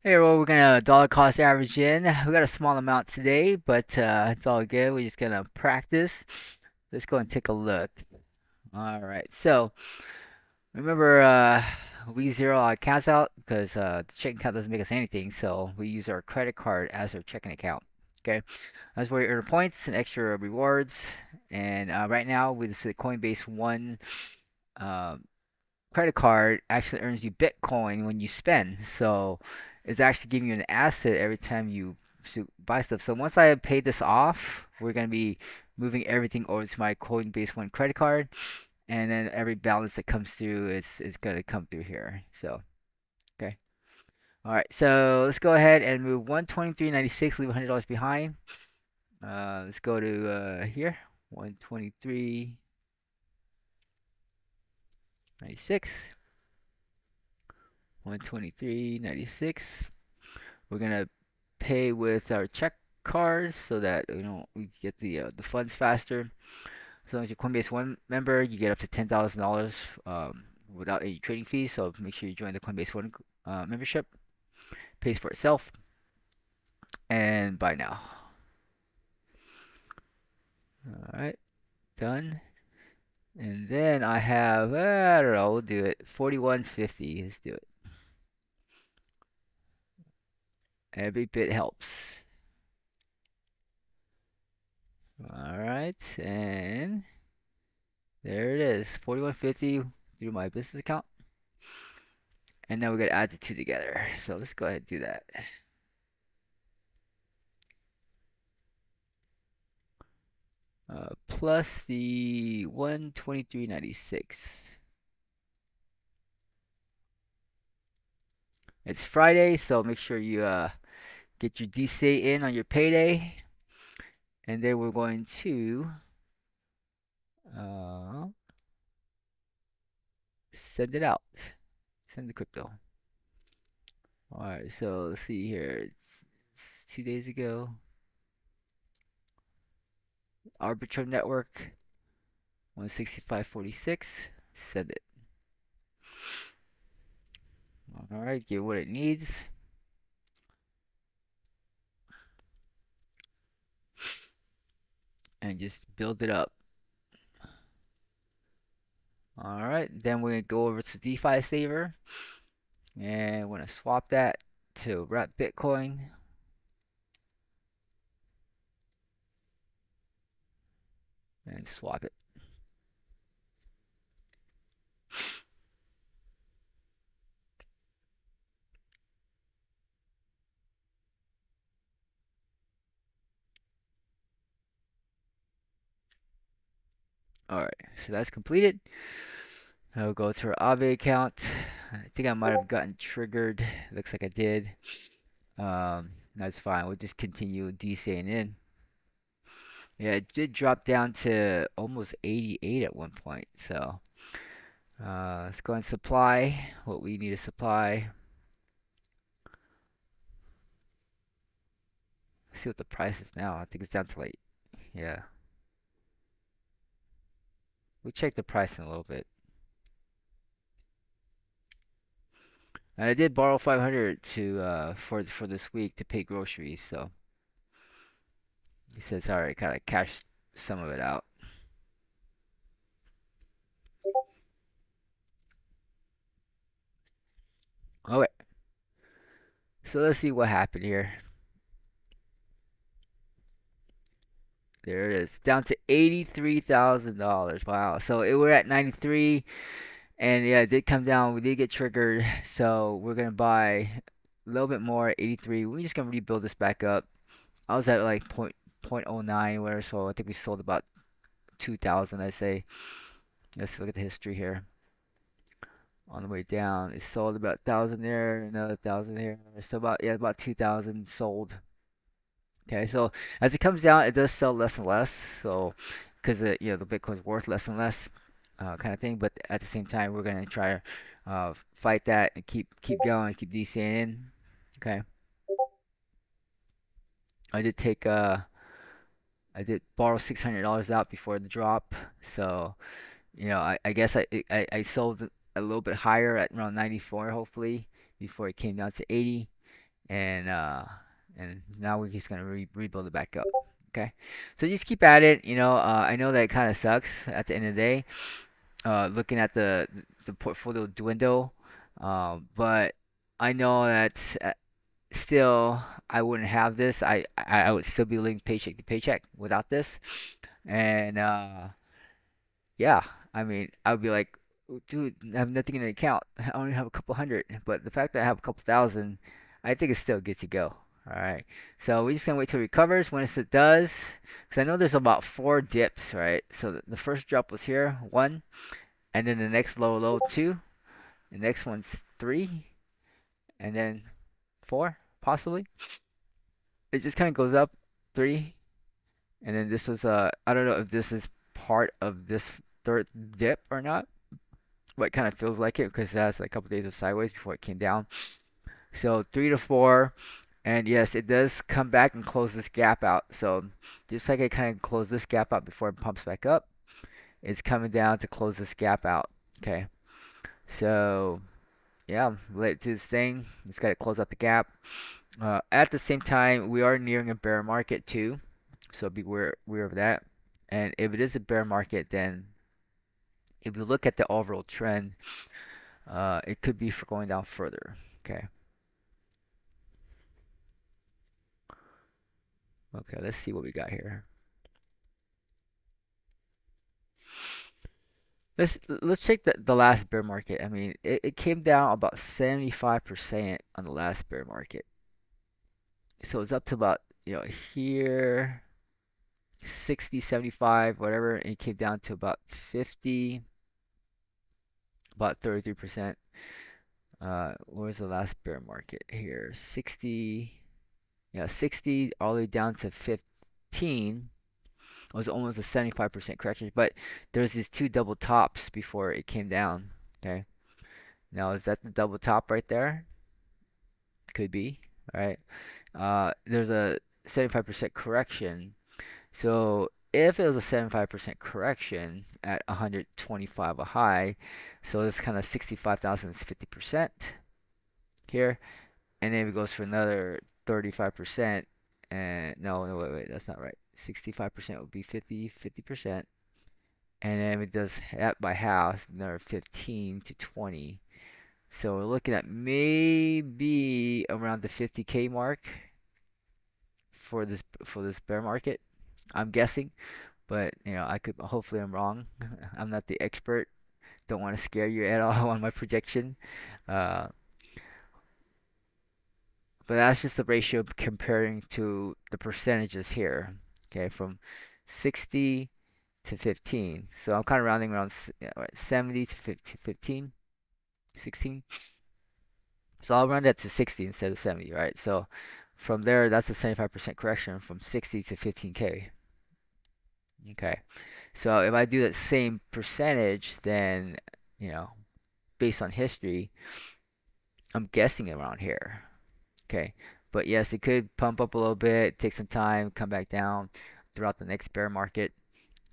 Hey, well, we're gonna dollar cost average in. We got a small amount today, but it's all good. We're just gonna practice. Let's go and take a look. All right. So remember, we zero our accounts out because the checking account doesn't make us anything. So we use our credit card as our checking account. Okay, that's where you earn points and extra rewards. And right now, with the Coinbase One um, credit card actually earns you Bitcoin when you spend. So it's actually giving you an asset every time you buy stuff. So once I pay this off, we're gonna be moving everything over to my Coinbase One credit card, and then every balance that comes through is gonna come through here. So okay. All right, so let's go ahead and move 123.96, leave $100 behind. Let's go to here, 123.96, 123.96. We're gonna pay with our check cards so that we get the funds faster. As long as you're Coinbase One member, you get up to $10,000 without any trading fees. So make sure you join the Coinbase One membership. Pays for itself. And buy now. All right, done. And then I have I don't know. We'll do it 41.50. Let's do it. Every bit helps. All right, and there it is. 41.50 through my business account. And now we're gonna add the two together. So let's go ahead and do that. Plus the 123.96. It's Friday, so make sure you get your DCA in on your payday. And then we're going to uh, send it out. Send the crypto. All right, so let's see here. It's 2 days ago. Arbitrum Network 165.46. Send it. All right, give it what it needs. And just build it up. All right, then we're gonna go over to DeFi Saver, and we're gonna swap that to wrap Bitcoin and swap it. All right, so that's completed. I'll go to our Aave account. I think I might have gotten triggered. Looks like I did. That's fine. We'll just continue DCing in. Yeah, it did drop down to almost 88 at one point. So let's go and supply what we need to supply. See what the price is now. I think it's down to like, yeah. We'll check the price in a little bit. And I did borrow 500 to for this week to pay groceries. So he says, all right, kind of cash some of it out. Okay, so let's see what happened here. There it is, down to $83,000. Wow. So we're at 93, and yeah, it did come down. We did get triggered, so we're gonna buy a little bit more at 83. We're just gonna rebuild this back up. I was at like point oh 0.09 whatever, so I think we sold about 2,000. I say. Let's look at the history here. On the way down, it sold about 1,000 there, another 1,000 here. So about 2,000 sold. Okay, so as it comes down, it does sell less and less. So because the Bitcoin's worth less and less, kind of thing. But at the same time, we're gonna try to fight that and keep going, keep DCing in. Okay, I did take I did borrow $600 out before the drop. So I guess I sold a little bit higher at around 94, hopefully, before it came down to 80. and now we're just gonna rebuild it back up. Okay, so just keep at it. I know that it kind of sucks at the end of the day, looking at the portfolio dwindle, but I know that still I wouldn't have this. I would still be living paycheck to paycheck without this, and yeah, I mean, I would be like, dude, I have nothing in the account. I only have a couple hundred. But the fact that I have a couple thousand, I think it's still good to go. All right. So we're just gonna wait till it recovers. Once it does, because I know there's about four dips, right? So the first drop was here, one, and then the next low, two. The next one's three, and then four, possibly. It just kind of goes up, three, and then this was I don't know if this is part of this third dip or not. What kind of feels like it because it has like a couple days of sideways before it came down. So three to four, and yes, it does come back and close this gap out. So just like it kind of closed this gap out before it pumps back up, it's coming down to close this gap out. Okay, so yeah, let it do its thing. It's got to close out the gap. At the same time, we are nearing a bear market too, so be aware of that. And if it is a bear market, then if you look at the overall trend, it could be for going down further. Okay. Okay, let's see what we got here. Let's check the last bear market. I mean, it came down about 75% on the last bear market. So it's up to about, here 60, 75, whatever, and it came down to about 50, about 33%. Where's the last bear market here? 60, yeah, 60 all the way down to 15. It was almost a 75% correction, but there's these two double tops before it came down. Okay. Now, is that the double top right there? Could be. All right. There's a 75% correction. So if it was a 75% correction at 125 a high, so it's kind of 65,000 is 50% here, and then it goes for another 35%, and no, wait, that's not right. 65% would be 50%, and then it does that by half, another 15 to 20. So we're looking at maybe around the 50K mark for this bear market. I'm guessing, but I could hopefully I'm wrong. I'm not the expert. Don't want to scare you at all on my projection. Uh, but that's just the ratio comparing to the percentages here. Okay, from 60 to 15. So I'm kind of rounding around 70 to 15, 16. So I'll round that to 60 instead of 70, right? So from there, that's a 75% correction from 60 to 15K. Okay. So if I do that same percentage, then, you know, based on history, I'm guessing around here. Okay. But yes, it could pump up a little bit, take some time, come back down throughout the next bear market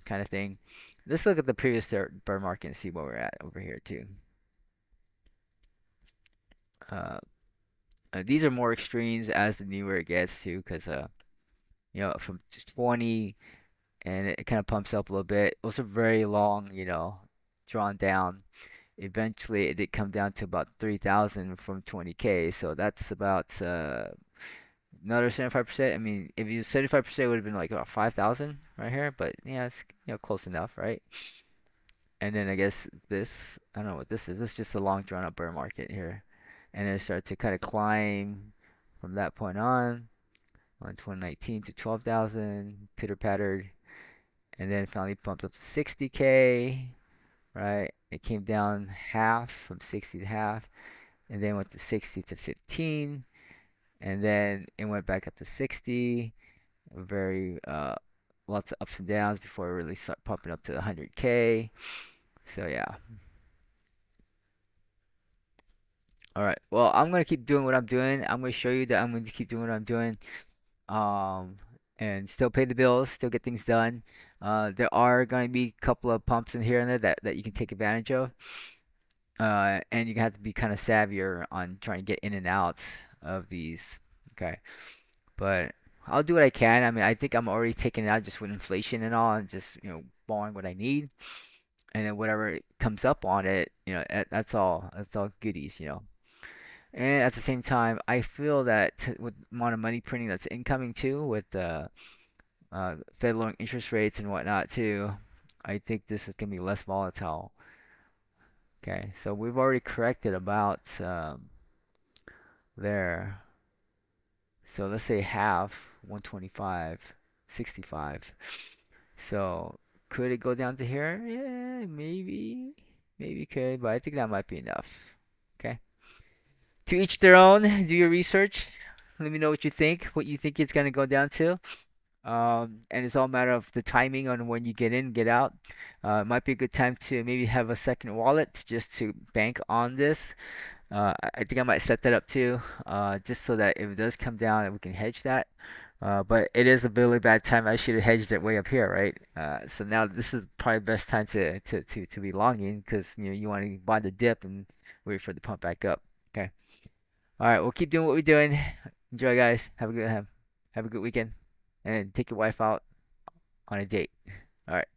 kind of thing. Let's look at the previous bear market and see where we're at over here too. Uh, these are more extremes as the newer it gets too, because from 20 and it kind of pumps up a little bit. Those are very long, drawn down. Eventually, it did come down to about 3,000 from 20K. So that's about another 75%. I mean, if you 75%, it would have been like about 5,000 right here. But yeah, it's close enough, right? And then I guess this, I don't know what this is. This is just a long drawn out bear market here, and then it started to kind of climb from that point on 2019 to 12,000, pitter pattered, and then finally pumped up to 60K, right? It came down half from 60 to half, and then went to 60 to 15, and then it went back up to 60. Very lots of ups and downs before it really start pumping up to 100K. So yeah. All right. Well, I'm gonna keep doing what I'm doing. I'm gonna show you that I'm going to keep doing what I'm doing. Um, and still pay the bills, still get things done. There are going to be a couple of pumps in here and there that you can take advantage of. And you have to be kind of savvier on trying to get in and out of these. Okay, but I'll do what I can. I mean, I think I'm already taking it out just with inflation and all, and just borrowing what I need, and then whatever comes up on it, that's all. That's all goodies. And at the same time, I feel that with the amount of money printing that's incoming too, with the Fed lowering interest rates and whatnot too, I think this is gonna be less volatile. Okay, so we've already corrected about there. So let's say half, 125, 65. So could it go down to here? Yeah, maybe. Maybe it could, but I think that might be enough. Okay. To each their own. Do your research. Let me know what you think it's gonna go down to. And it's all a matter of the timing on when you get in, get out. It might be a good time to maybe have a second wallet just to bank on this. I think I might set that up too, just so that if it does come down, we can hedge that. But it is a really bad time. I should have hedged it way up here, right? So now this is probably the best time to be longing because you want to buy the dip and wait for the pump back up. Okay. All right, we'll keep doing what we're doing. Enjoy, guys. Have a good weekend, and take your wife out on a date. All right.